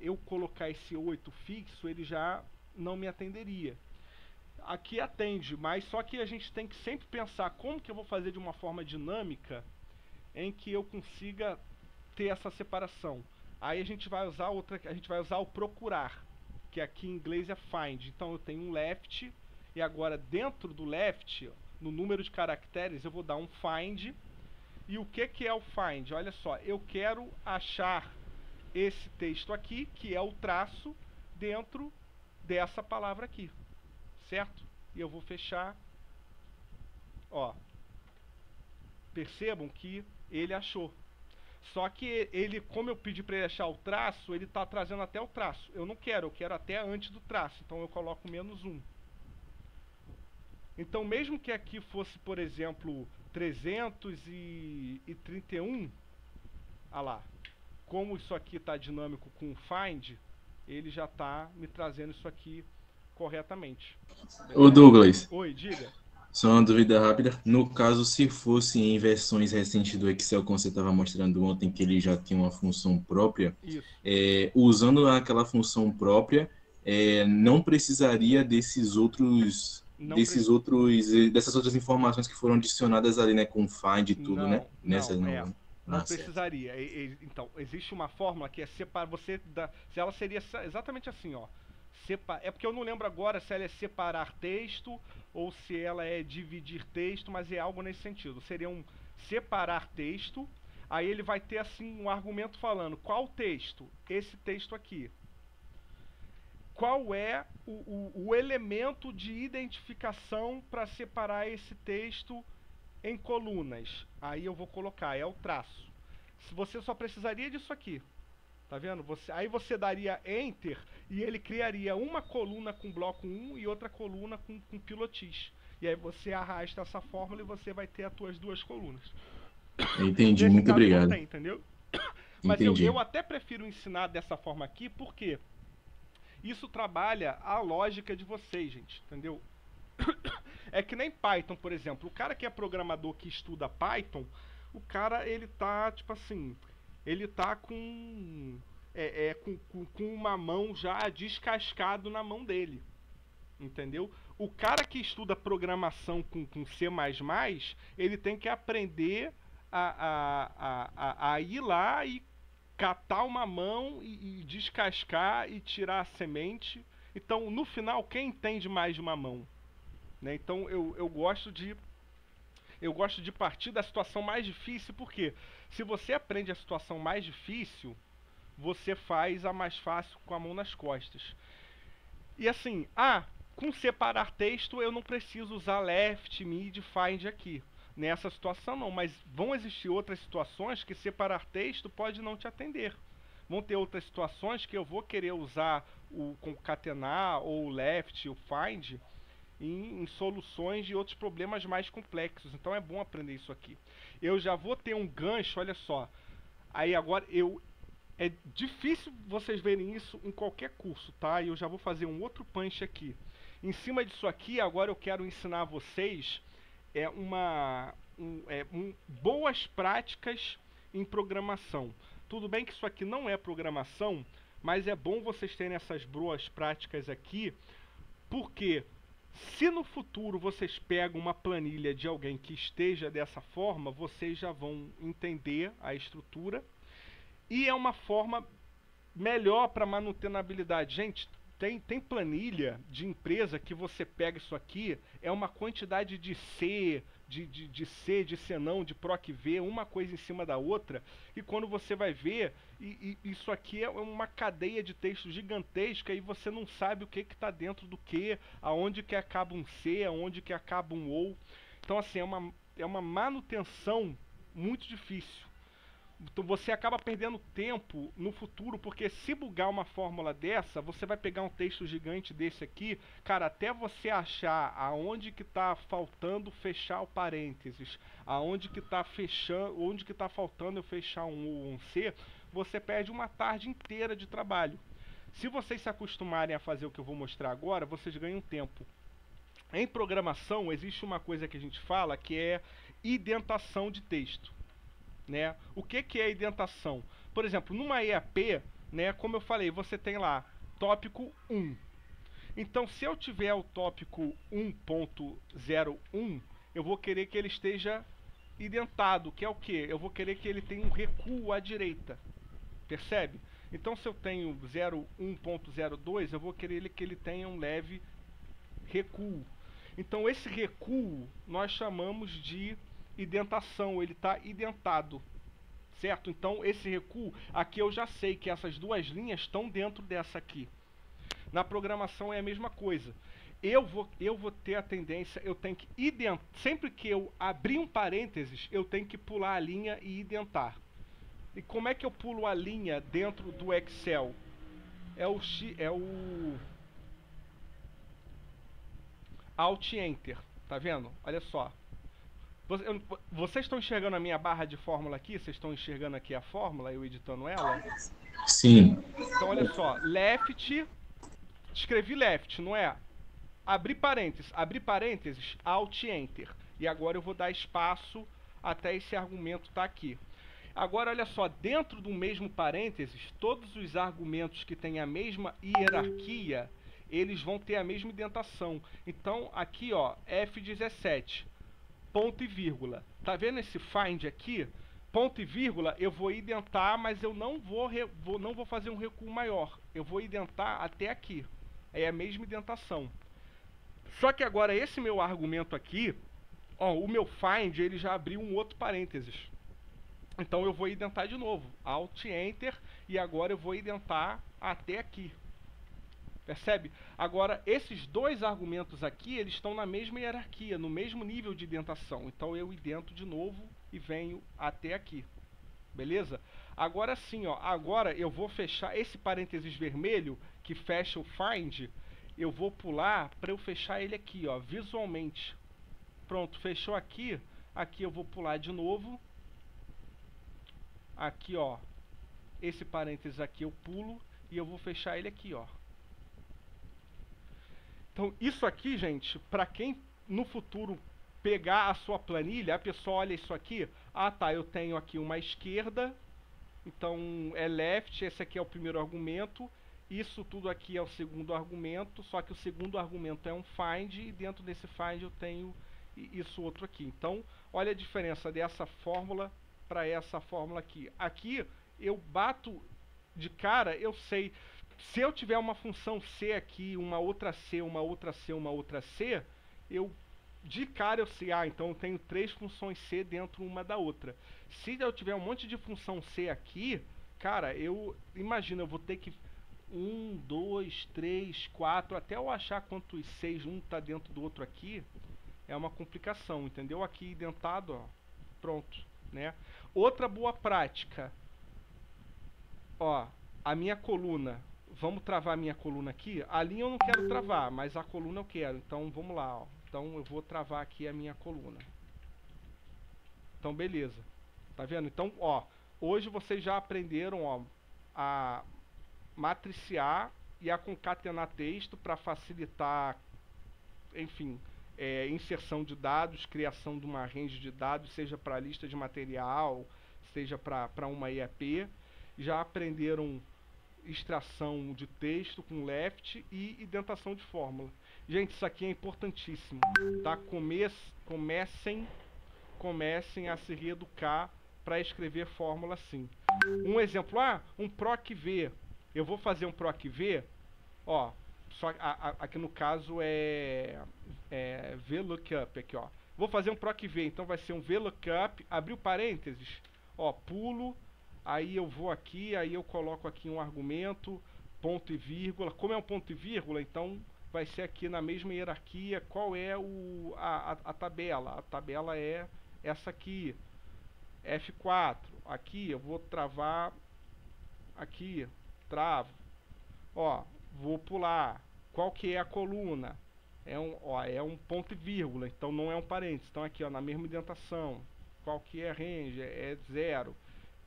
eu colocar esse 8 fixo, ele já não me atenderia. Aqui atende, mas só que a gente tem que sempre pensar como que eu vou fazer de uma forma dinâmica em que eu consiga ter essa separação. Aí a gente vai usar o procurar, que aqui em inglês é find. Então eu tenho um left e agora dentro do left, no número de caracteres, eu vou dar um find. E o que é o find? Olha só, eu quero achar esse texto aqui, que é o traço, dentro dessa palavra aqui. Certo? E eu vou fechar. Ó. Percebam que ele achou. Só que ele, como eu pedi para ele achar o traço, ele está trazendo até o traço. Eu não quero, eu quero até antes do traço. Então eu coloco -1. Então mesmo que aqui fosse, por exemplo, 331, ah lá, como isso aqui está dinâmico com o find, ele já está me trazendo isso aqui corretamente. Ô Douglas, Oi, diga. só uma dúvida rápida. No caso, se fosse em versões recentes do Excel, como você estava mostrando ontem, que ele já tinha uma função própria, Isso. Usando aquela função própria, não precisaria dessas outras informações que foram adicionadas ali, né, com find e tudo, né? Não precisaria. Então, existe uma fórmula que é separar. Se ela seria exatamente assim, ó. É porque eu não lembro agora se ela é separar texto ou se ela é dividir texto, mas é algo nesse sentido. Seria um separar texto, aí ele vai ter assim um argumento falando qual texto? Esse texto aqui. Qual é o elemento de identificação para separar esse texto em colunas? Aí eu vou colocar, é o traço. Você só precisaria disso aqui. Tá vendo? Aí você daria Enter e ele criaria uma coluna com bloco 1 e outra coluna com pilotis. E aí você arrasta essa fórmula e você vai ter as tuas duas colunas. Entendi, Nesse muito caso obrigado. não tem, entendeu? Mas eu até prefiro ensinar dessa forma aqui, porque isso trabalha a lógica de vocês, gente, entendeu? É que nem Python, por exemplo. O cara que é programador que estuda Python, o cara, ele tá, tipo assim, ele tá com uma mão já descascado na mão dele, entendeu? O cara que estuda programação com C++, ele tem que aprender a ir lá e catar uma mão e descascar e tirar a semente. Então, no final, quem entende mais de uma mão? Né? Então, eu gosto de partir da situação mais difícil, porque se você aprende a situação mais difícil, você faz a mais fácil com a mão nas costas. E assim, com separar texto eu não preciso usar left, mid, find aqui. Nessa situação não, mas vão existir outras situações que separar texto pode não te atender. Vão ter outras situações que eu vou querer usar o concatenar ou o left, o find em soluções de outros problemas mais complexos. Então é bom aprender isso aqui. Eu já vou ter um gancho, olha só. Aí agora é difícil vocês verem isso em qualquer curso, tá? E eu já vou fazer um outro punch aqui. Em cima disso aqui, agora eu quero ensinar a vocês boas práticas em programação. Tudo bem que isso aqui não é programação, mas é bom vocês terem essas boas práticas aqui, porque se no futuro vocês pegam uma planilha de alguém que esteja dessa forma, vocês já vão entender a estrutura. E é uma forma melhor para manutenabilidade. Gente, tem planilha de empresa que você pega isso aqui, é uma quantidade de C, de senão, de proc v, uma coisa em cima da outra, e quando você vai ver, isso aqui é uma cadeia de texto gigantesca e você não sabe o que está dentro do que, aonde que acaba um C, aonde que acaba um OU. Então assim, é uma manutenção muito difícil. Então você acaba perdendo tempo no futuro, porque se bugar uma fórmula dessa, você vai pegar um texto gigante desse aqui, cara, até você achar aonde que tá faltando fechar o parênteses, aonde que tá fechando, onde que tá faltando eu fechar um U ou um C, você perde uma tarde inteira de trabalho. Se vocês se acostumarem a fazer o que eu vou mostrar agora, vocês ganham tempo. Em programação existe uma coisa que a gente fala que é indentação de texto. Né? O que é indentação? Por exemplo, numa EAP, né, como eu falei, você tem lá tópico 1. Então, se eu tiver o tópico 1.01, eu vou querer que ele esteja indentado, que é o que? Eu vou querer que ele tenha um recuo à direita. Percebe? Então, se eu tenho 1.02, eu vou querer que ele tenha um leve recuo. Então, esse recuo nós chamamos de indentação, ele está indentado, certo? Então esse recuo, aqui eu já sei que essas duas linhas estão dentro dessa aqui. Na programação é a mesma coisa. Eu vou ter a tendência, eu tenho que identar, sempre que eu abrir um parênteses, eu tenho que pular a linha e indentar. E como é que eu pulo a linha dentro do Excel? É o Alt Enter, tá vendo? Olha só. Vocês estão enxergando a minha barra de fórmula aqui? Vocês estão enxergando aqui a fórmula, eu editando ela? Sim. Então, olha só. Left, escrevi left, não é? Abrir parênteses, Alt Enter. E agora eu vou dar espaço até esse argumento estar aqui. Agora, olha só, dentro do mesmo parênteses, todos os argumentos que têm a mesma hierarquia, eles vão ter a mesma indentação. Então, aqui, ó, F17. Ponto e vírgula. Tá vendo esse find aqui? Ponto e vírgula, eu vou indentar, mas eu não vou fazer um recuo maior. Eu vou indentar até aqui. É a mesma indentação. Só que agora esse meu argumento aqui, ó, o meu find, ele já abriu um outro parênteses. Então eu vou indentar de novo. Alt Enter, e agora eu vou indentar até aqui. Percebe? Agora, esses dois argumentos aqui, eles estão na mesma hierarquia, no mesmo nível de indentação. Então, eu indento de novo e venho até aqui. Beleza? Agora sim, ó, agora eu vou fechar esse parênteses vermelho, que fecha o find, eu vou pular para eu fechar ele aqui, ó, visualmente. Pronto, fechou aqui. Aqui eu vou pular de novo. Aqui, ó, esse parênteses aqui eu pulo e eu vou fechar ele aqui, ó. Então, isso aqui, gente, para quem no futuro pegar a sua planilha, a pessoa olha isso aqui, ah tá, eu tenho aqui uma esquerda, então é left, esse aqui é o primeiro argumento, isso tudo aqui é o segundo argumento, só que o segundo argumento é um find, e dentro desse find eu tenho isso outro aqui. Então, olha a diferença dessa fórmula para essa fórmula aqui. Aqui, eu bato de cara, eu sei... Se eu tiver uma função C aqui, uma outra C, uma outra C, uma outra C, eu de cara eu sei, ah, então eu tenho 3 funções C dentro uma da outra. Se eu tiver um monte de função C aqui, cara, imagina, eu vou ter que 1, 2, 3, 4, até eu achar quantos Cs um tá dentro do outro aqui, é uma complicação, entendeu? Aqui indentado, ó, pronto, né? Outra boa prática, ó, a minha coluna. Vamos travar a minha coluna aqui. A linha eu não quero travar, mas a coluna eu quero. Então, vamos lá, ó. Então, eu vou travar aqui a minha coluna. Então, beleza. Tá vendo? Então, ó, hoje vocês já aprenderam, ó, a matriciar e a concatenar texto para facilitar, enfim, inserção de dados, criação de uma range de dados, seja para lista de material, seja para uma EAP. Já aprenderam extração de texto com left e indentação de fórmula. Gente, isso aqui é importantíssimo, tá? Comecem a se reeducar para escrever fórmula assim. Um exemplo, um proc v. Eu vou fazer um proc v, ó, Só aqui no caso é VLOOKUP aqui, ó. Vou fazer um PROC V, então vai ser um VLOOKUP, abriu parênteses, ó, pulo, aí eu vou aqui, aí eu coloco aqui um argumento, ponto e vírgula. Como é um ponto e vírgula, então vai ser aqui na mesma hierarquia. Qual é a tabela? A tabela é essa aqui, F4. Aqui eu vou travar, aqui, travo. Ó, vou pular. Qual que é a coluna? É um ponto e vírgula, então não é um parênteses. Então aqui, ó, na mesma indentação. Qual que é a range? É 0.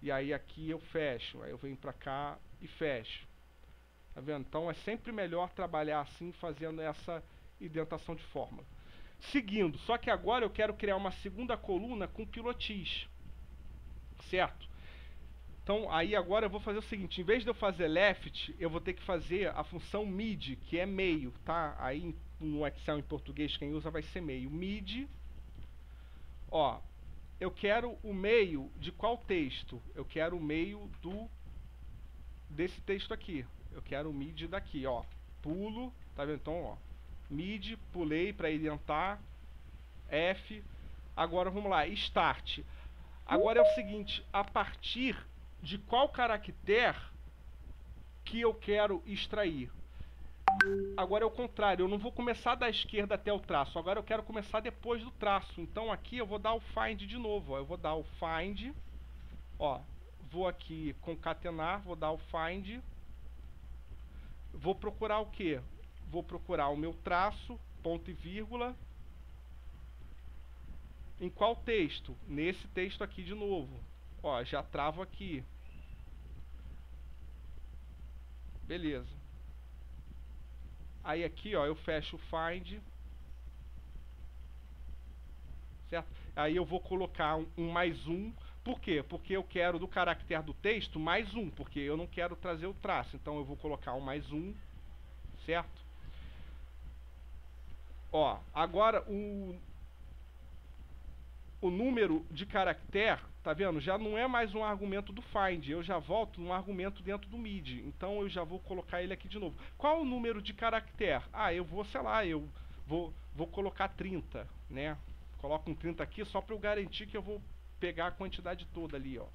E aí aqui eu fecho. Aí eu venho pra cá e fecho. Tá vendo? Então é sempre melhor trabalhar assim, fazendo essa indentação de fórmula. Seguindo, só que agora eu quero criar uma segunda coluna com pilotis. Certo? Então aí agora eu vou fazer o seguinte, em vez de eu fazer left, eu vou ter que fazer a função mid, que é meio, tá? Aí no Excel em português quem usa vai ser meio. Mid, ó, eu quero o meio de qual texto? Eu quero o meio desse texto aqui. Eu quero o mid daqui, ó. Pulo, tá vendo? Então, ó, mid, pulei para indentar, F. Agora vamos lá, start. Agora é o seguinte, a partir de qual caractere que eu quero extrair? Agora é o contrário, eu não vou começar da esquerda até o traço, agora eu quero começar depois do traço. Então aqui eu vou dar o find de novo, ó. Eu vou dar o find, ó, vou aqui concatenar, vou dar o find, vou procurar o que? Vou procurar o meu traço, ponto e vírgula. Em qual texto? Nesse texto aqui de novo. Ó, já travo aqui. Beleza. Aí aqui, ó, eu fecho o find. Certo? Aí eu vou colocar um mais um. Por quê? Porque eu quero do caractere do texto mais um, porque eu não quero trazer o traço. Então eu vou colocar um mais um, certo? Ó, agora o número de caractere, tá vendo? Já não é mais um argumento do find, eu já volto num argumento dentro do mid. Então eu já vou colocar ele aqui de novo. Qual o número de caractere? Ah, eu vou, sei lá, eu vou colocar 30, né? Coloco um 30 aqui só para eu garantir que eu vou pegar a quantidade toda ali, ó.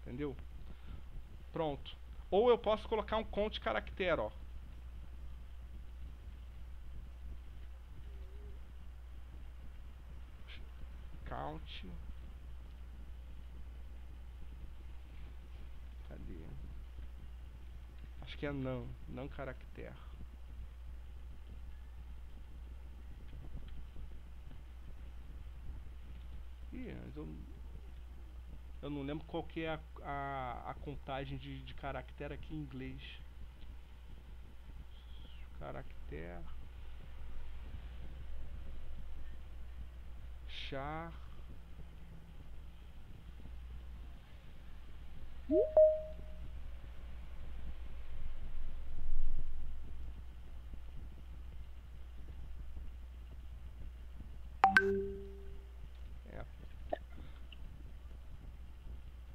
Entendeu? Pronto. Ou eu posso colocar um count caractere, ó. Count. Cadê? Acho que é não caractere. Ih, mas eu não lembro qual que é a contagem de caractere aqui em inglês. Caractere. Char. É.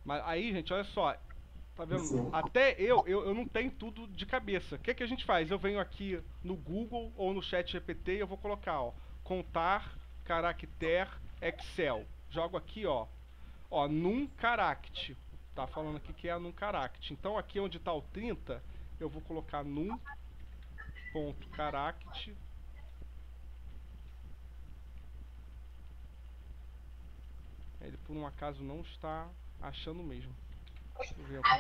Mas aí, gente, olha só. Tá vendo? Sim. Até eu não tenho tudo de cabeça. O que que a gente faz? Eu venho aqui no Google ou no ChatGPT e eu vou colocar, ó, contar caractere Excel. Jogo aqui, ó, num caract. Tá falando aqui que é num caract. Então aqui onde tá o 30, eu vou colocar num ponto caract. Ele por um acaso não está achando mesmo. Deixa eu ver aqui.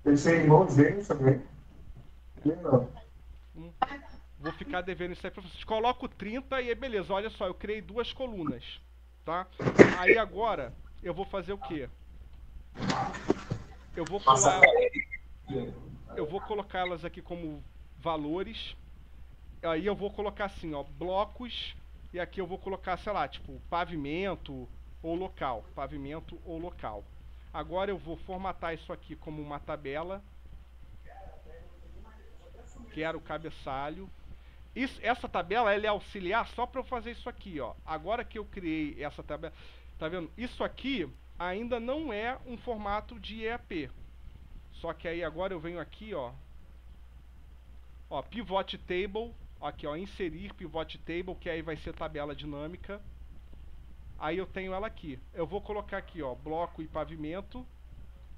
Eles têm irmãos gêmeos também? Não. Vou ficar devendo isso aí pra vocês. Coloco 30 e aí beleza, olha só, eu criei duas colunas, tá? Aí agora eu vou fazer o quê? Eu vou colocá-las aqui como valores. Aí eu vou colocar assim, ó, blocos. E aqui eu vou colocar, sei lá, tipo, pavimento ou local. Pavimento ou local. Agora eu vou formatar isso aqui como uma tabela. Quero o cabeçalho. essa tabela ela é auxiliar só para eu fazer isso aqui, ó. Agora que eu criei essa tabela, tá vendo? Isso aqui ainda não é um formato de EAP. Só que aí agora eu venho aqui, ó, pivot table, aqui, ó, inserir pivot table, que aí vai ser tabela dinâmica. Aí eu tenho ela aqui. Eu vou colocar aqui, ó, bloco e pavimento.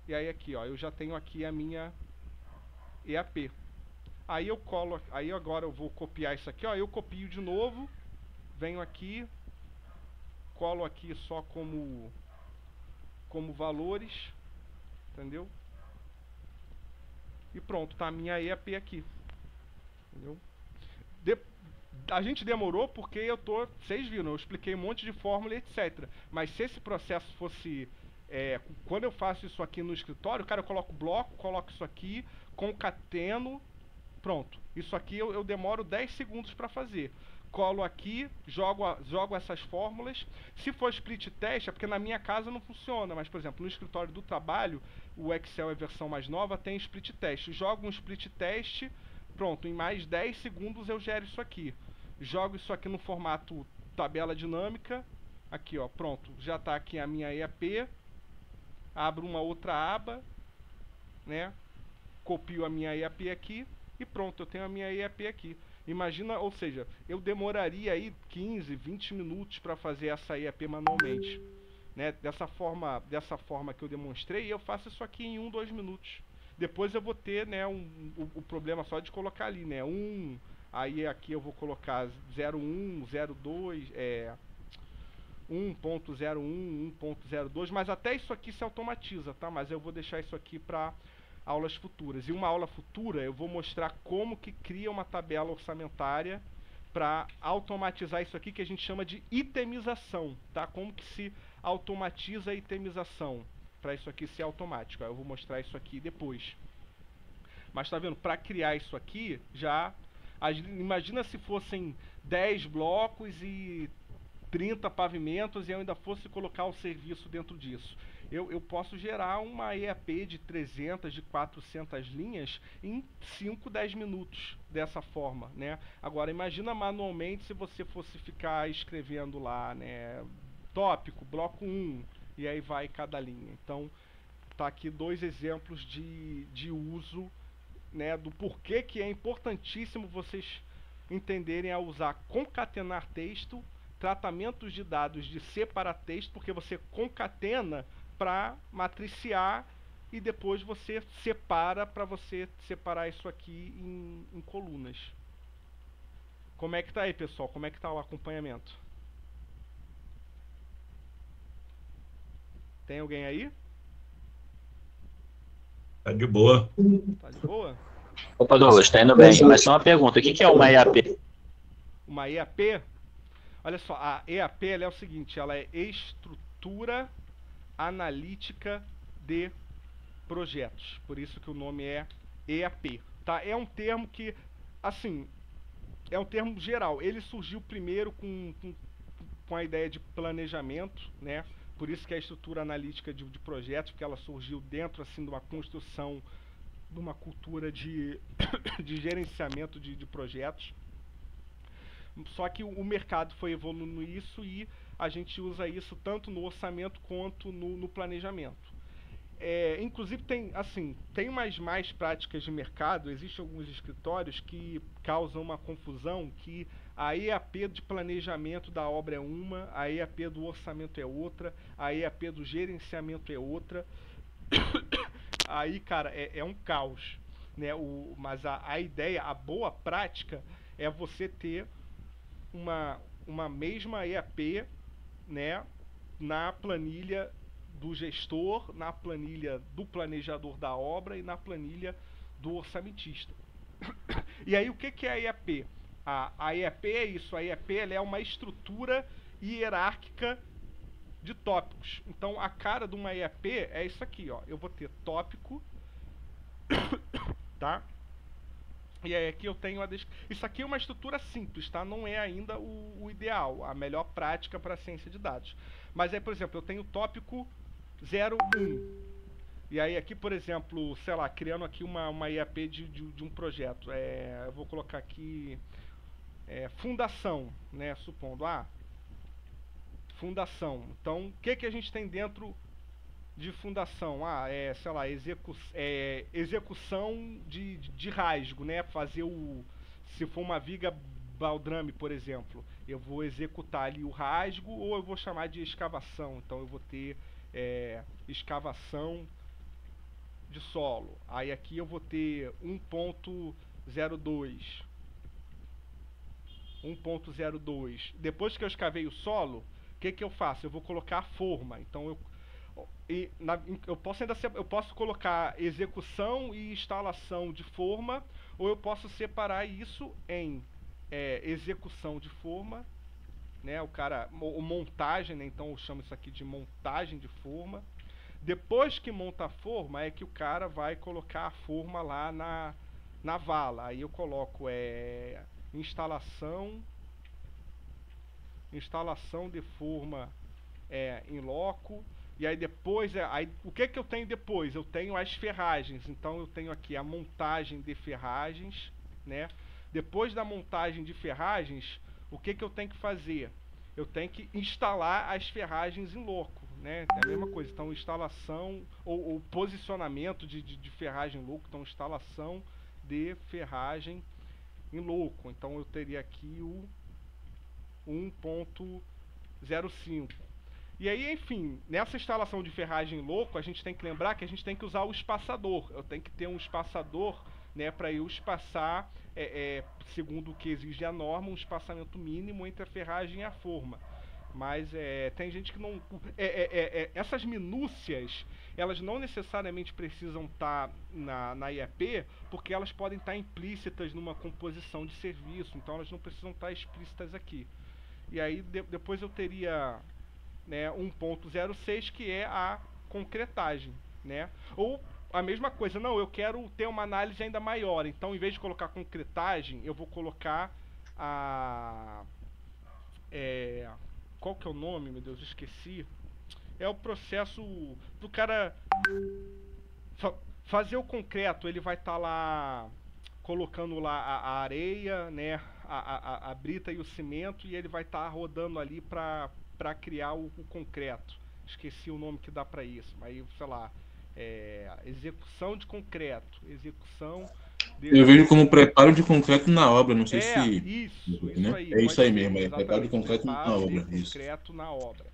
E aí aqui, ó, eu já tenho aqui a minha EAP. Aí eu colo, aí agora eu vou copiar isso aqui, ó, eu copio de novo, venho aqui, colo aqui só como valores, entendeu? E pronto, tá a minha EAP aqui, entendeu? A gente demorou porque vocês viram, eu expliquei um monte de fórmula, etc. Mas se esse processo fosse, quando eu faço isso aqui no escritório, cara, eu coloco bloco, coloco isso aqui, concateno, pronto. Isso aqui eu demoro 10 segundos para fazer. Colo aqui, jogo essas fórmulas. Se for split test, é porque na minha casa não funciona, mas, por exemplo, no escritório do trabalho, o Excel é a versão mais nova, tem split test. Jogo um split test, pronto, em mais 10 segundos eu gero isso aqui. Jogo isso aqui no formato tabela dinâmica. Aqui, ó, pronto. Já está aqui a minha EAP. Abro uma outra aba, né? Copio a minha EAP aqui e pronto, eu tenho a minha EAP aqui. Imagina, ou seja, eu demoraria aí 15, 20 minutos para fazer essa EAP manualmente, né? Dessa forma que eu demonstrei, eu faço isso aqui em 1, 2 minutos. Depois eu vou ter, né, o problema só de colocar ali, né, aí aqui eu vou colocar 01, 02, 1.01, 1.02, mas até isso aqui se automatiza, tá? Mas eu vou deixar isso aqui para aulas futuras. E uma aula futura eu vou mostrar como que cria uma tabela orçamentária para automatizar isso aqui que a gente chama de itemização, tá? Como que se automatiza a itemização para isso aqui ser automático. Eu vou mostrar isso aqui depois. Mas tá vendo? Para criar isso aqui, imagina se fossem 10 blocos e 30 pavimentos e eu ainda fosse colocar o serviço dentro disso. Eu posso gerar uma EAP de 300, de 400 linhas em 5, 10 minutos dessa forma, né? Agora, imagina manualmente se você fosse ficar escrevendo lá, né? Tópico, bloco 1, e aí vai cada linha. Então, tá aqui 2 exemplos de uso, né? Do porquê que é importantíssimo vocês entenderem a usar concatenar texto, tratamentos de dados de separar texto, porque você concatena para matriciar e depois você separa para você separar isso aqui em colunas. Como é que tá aí, pessoal? Como é que tá o acompanhamento? Tem alguém aí? Tá de boa. Tá de boa? Opa, Douglas, tá indo bem. Mas só uma pergunta, o que é uma EAP? Uma EAP? Olha só, a EAP ela é o seguinte, ela é estrutura analítica de projetos. Por isso que o nome é EAP, tá? É um termo que, assim, é um termo geral. Ele surgiu primeiro com a ideia de planejamento, né? Por isso que é a estrutura analítica de projetos, porque ela surgiu dentro, assim, de uma construção, de uma cultura de gerenciamento de projetos. Só que o mercado foi evoluindo isso e a gente usa isso tanto no orçamento quanto no planejamento. Inclusive tem mais práticas de mercado. Existem alguns escritórios que causam uma confusão, que a EAP de planejamento da obra é uma, a EAP do orçamento é outra, a EAP do gerenciamento é outra. Aí, cara, é um caos, né? Mas a ideia, a boa prática é você ter uma mesma EAP, né, na planilha do gestor, na planilha do planejador da obra e na planilha do orçamentista. E aí o que é a EAP? A EAP é isso, a EAP ela é uma estrutura hierárquica de tópicos. Então a cara de uma EAP é isso aqui, ó. Eu vou ter tópico, tá? E aí aqui eu tenho isso aqui é uma estrutura simples, tá? Não é ainda o ideal, a melhor prática para a ciência de dados. Mas aí, por exemplo, eu tenho o tópico 01. E aí aqui, por exemplo, sei lá, criando aqui uma EAP de um projeto. Eu vou colocar aqui fundação, né? Supondo, fundação. Então, o que a gente tem dentro de fundação? Sei lá, execução de rasgo, né? Fazer se for uma viga baldrame, por exemplo, eu vou executar ali o rasgo, ou eu vou chamar de escavação. Então eu vou ter escavação de solo. Aí aqui eu vou ter 1.02. 1.02. Depois que eu escavei o solo, o que eu faço? Eu vou colocar a forma. Então eu posso colocar execução e instalação de forma, ou eu posso separar isso em execução de forma, né? O montagem, né? Então eu chamo isso aqui de montagem de forma. Depois que monta a forma, é que o cara vai colocar a forma lá na vala. Aí eu coloco instalação de forma em loco. E aí depois, o que eu tenho depois? Eu tenho as ferragens. Então eu tenho aqui a montagem de ferragens, né? Depois da montagem de ferragens, o que eu tenho que fazer? Eu tenho que instalar as ferragens em loco, né? É a mesma coisa. Então instalação ou posicionamento de ferragem em loco. Então instalação de ferragem em loco. Então eu teria aqui o 1.05. E aí, enfim, nessa instalação de ferragem em loco, a gente tem que lembrar que a gente tem que usar o espaçador. Eu tenho que ter um espaçador, né, para eu espaçar, segundo o que exige a norma, um espaçamento mínimo entre a ferragem e a forma. Mas tem gente que não... essas minúcias, elas não necessariamente precisam estar na IAP, porque elas podem estar implícitas numa composição de serviço. Então elas não precisam estar explícitas aqui. E aí depois eu teria, né, 1.06, que é a concretagem, né? Ou a mesma coisa, não, eu quero ter uma análise ainda maior. Então, em vez de colocar concretagem, eu vou colocar qual que é o nome, meu Deus, esqueci. É o processo do cara fazer o concreto. Ele vai estar lá colocando lá a areia, né, a brita e o cimento, e ele vai estar rodando ali para criar o concreto. Esqueci o nome que dá para isso, mas sei lá, execução de concreto, eu vejo como preparo de concreto na obra, não sei se... Isso né? aí. É isso aí mesmo, exatamente, preparo de concreto na obra. Concreto na obra.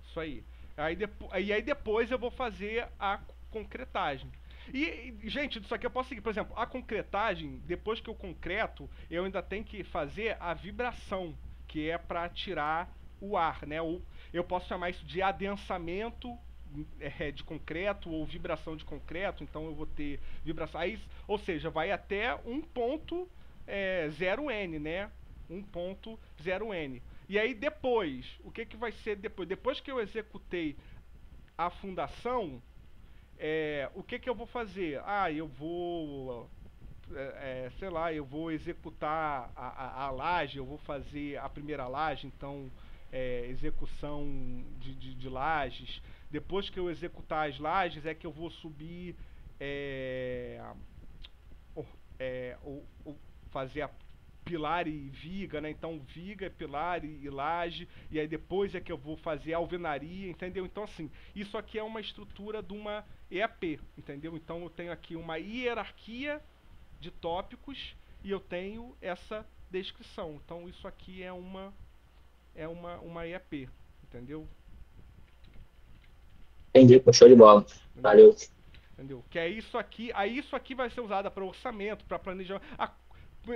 Isso aí. Aí depois eu vou fazer a concretagem. E, gente, disso aqui eu posso seguir. Por exemplo, a concretagem, depois que eu concreto, eu ainda tenho que fazer a vibração, que é para tirar o ar, né? Eu posso chamar isso de adensamento de concreto ou vibração de concreto. Então eu vou ter vibração, aí, ou seja, vai até 1.0N, né? 1.0N. E aí depois, o que vai ser depois? Depois que eu executei a fundação, o que eu vou fazer? Eu vou, sei lá, eu vou executar a laje, eu vou fazer a primeira laje, então execução de lajes. Depois que eu executar as lajes, é que eu vou subir, fazer a pilar e viga, né? Então viga, pilar e laje, e aí depois é que eu vou fazer a alvenaria, entendeu? Então assim, isso aqui é uma estrutura de uma EAP, entendeu? Então eu tenho aqui uma hierarquia de tópicos e eu tenho essa descrição. Então isso aqui é uma EAP, entendeu? Entendi, show de bola. Valeu. Entendeu? Que é isso aqui. Aí isso aqui vai ser usado para orçamento, para planejamento.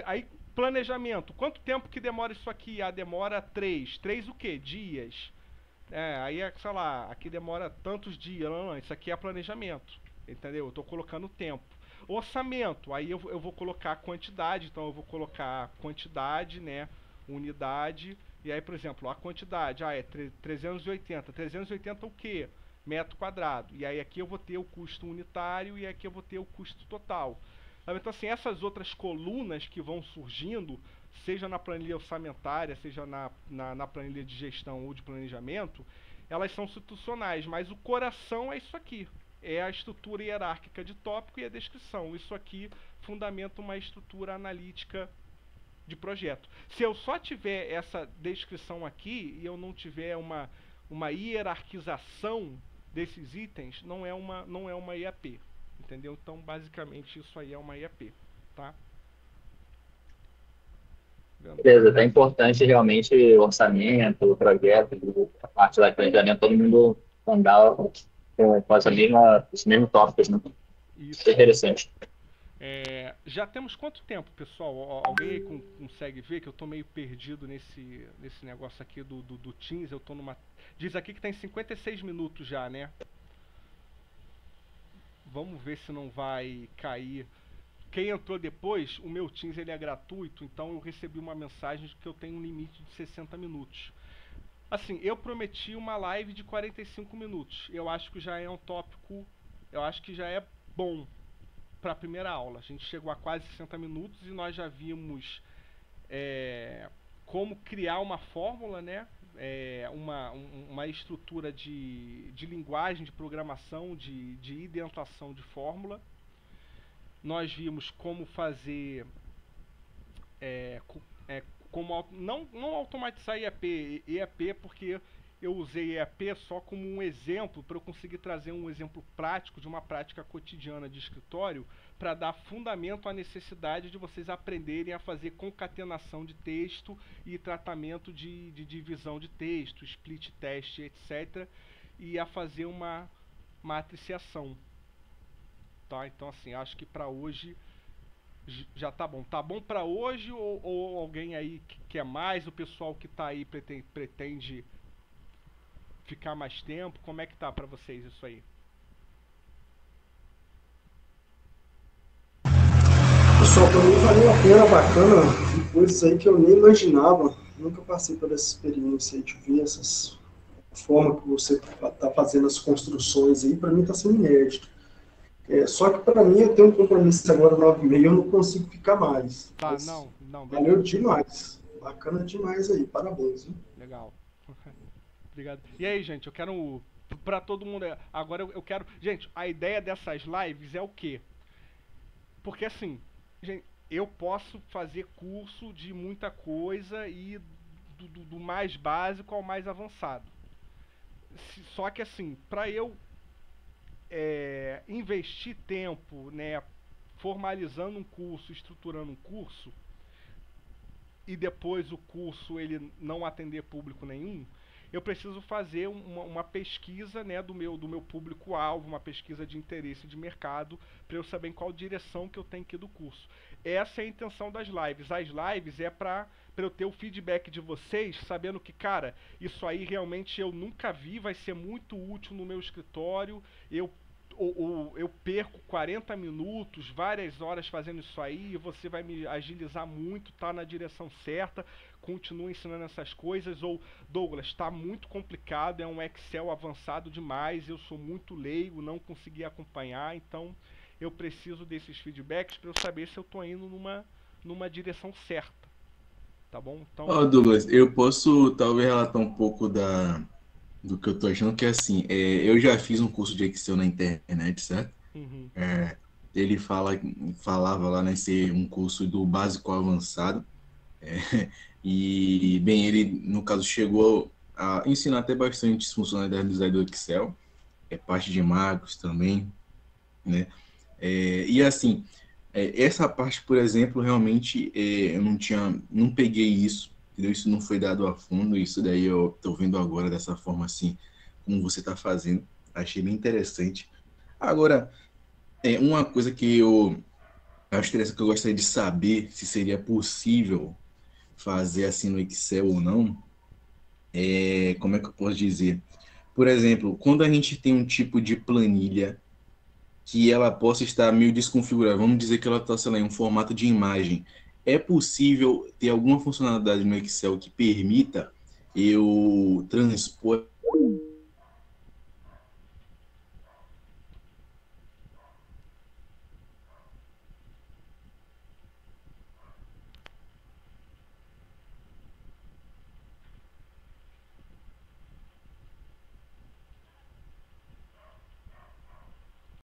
Aí planejamento. Quanto tempo que demora isso aqui? Demora 3. 3 o quê? Dias. Aí sei lá, aqui demora tantos dias. Não, isso aqui é planejamento. Entendeu? Eu estou colocando tempo. Orçamento. Aí eu vou colocar quantidade. Então eu vou colocar quantidade, né? Unidade. E aí, por exemplo, a quantidade. É 380. 380 o quê? Metro quadrado. E aí aqui eu vou ter o custo unitário e aqui eu vou ter o custo total. Então assim, essas outras colunas que vão surgindo, seja na planilha orçamentária, seja na planilha de gestão ou de planejamento, elas são institucionais, mas o coração é isso aqui. É a estrutura hierárquica de tópico e a descrição. Isso aqui fundamenta uma estrutura analítica de projeto. Se eu só tiver essa descrição aqui e eu não tiver uma hierarquização desses itens, não é uma IAP, entendeu? Então, basicamente, isso aí é uma IAP, tá? Beleza, é importante realmente o orçamento, o projeto, a parte lá de planejamento, todo mundo andar com os mesmos tópicos, né? Isso Isso. é interessante. Já temos quanto tempo, pessoal? Alguém aí consegue ver que eu tô meio perdido nesse negócio aqui do Teams? Eu tô numa... Diz aqui que tem 56 minutos já, né? Vamos ver se não vai cair. Quem entrou depois, o meu Teams ele é gratuito, então eu recebi uma mensagem de que eu tenho um limite de 60 minutos. Assim, eu prometi uma live de 45 minutos. Eu acho que já é um tópico, eu acho que já é bom para a primeira aula. A gente chegou a quase 60 minutos e nós já vimos como criar uma fórmula, né? Uma estrutura de linguagem, de programação, de identação de fórmula. Nós vimos como fazer, não automatizar IAP, porque eu usei IAP só como um exemplo, para eu conseguir trazer um exemplo prático de uma prática cotidiana de escritório, para dar fundamento à necessidade de vocês aprenderem a fazer concatenação de texto e tratamento de divisão de texto, split test, etc. E a fazer uma matriciação. Tá? Então, assim, acho que para hoje já tá bom. Tá bom para hoje ou alguém aí que quer mais? O pessoal que tá aí pretende ficar mais tempo? Como é que tá para vocês isso aí? Pessoal, para mim valeu a pena, bacana, de coisas aí que eu nem imaginava. Nunca passei por essa experiência aí de ver essas forma que você está fazendo as construções aí, para mim está sendo inédito. Só que para mim eu tenho um compromisso agora 9h30, eu não consigo ficar mais. Tá, mas não. Valeu demais. Bacana demais aí, parabéns. Viu? Legal. Obrigado. E aí, gente, eu quero para todo mundo agora eu quero, gente, a ideia dessas lives é o quê? Porque assim, gente, eu posso fazer curso de muita coisa e do mais básico ao mais avançado. Só que assim, para eu investir tempo, né, formalizando um curso, estruturando um curso, e depois o curso ele não atender público nenhum, eu preciso fazer uma pesquisa, né, do meu público-alvo, uma pesquisa de interesse de mercado, para eu saber em qual direção que eu tenho que ir do curso. Essa é a intenção das lives. As lives é para eu ter o feedback de vocês, sabendo que, cara, isso aí realmente eu nunca vi, vai ser muito útil no meu escritório, eu perco 40 minutos, várias horas fazendo isso aí, e você vai me agilizar muito, tá na direção certa, continua ensinando essas coisas, ou Douglas, tá muito complicado, é um Excel avançado demais, eu sou muito leigo, não consegui acompanhar, então eu preciso desses feedbacks para eu saber se eu tô indo numa direção certa, tá bom? Então, Douglas, eu posso talvez relatar um pouco do que eu tô achando, que é assim, eu já fiz um curso de Excel na internet, certo? uhum. Ele falava lá, né, ser um curso do básico ao avançado, e, bem, ele, no caso, chegou a ensinar até bastante funcionalidades do Excel, parte de macros também, né? E assim, essa parte, por exemplo, realmente eu não peguei isso, entendeu? Isso não foi dado a fundo, isso daí eu tô vendo agora dessa forma assim, como você tá fazendo, achei bem interessante. Agora, uma coisa que eu acho interessante, que eu gostaria de saber se seria possível fazer assim no Excel ou não, como é que eu posso dizer? Por exemplo, quando a gente tem um tipo de planilha que ela possa estar meio desconfigurada, vamos dizer que ela está, sei lá, em um formato de imagem, é possível ter alguma funcionalidade no Excel que permita eu transpor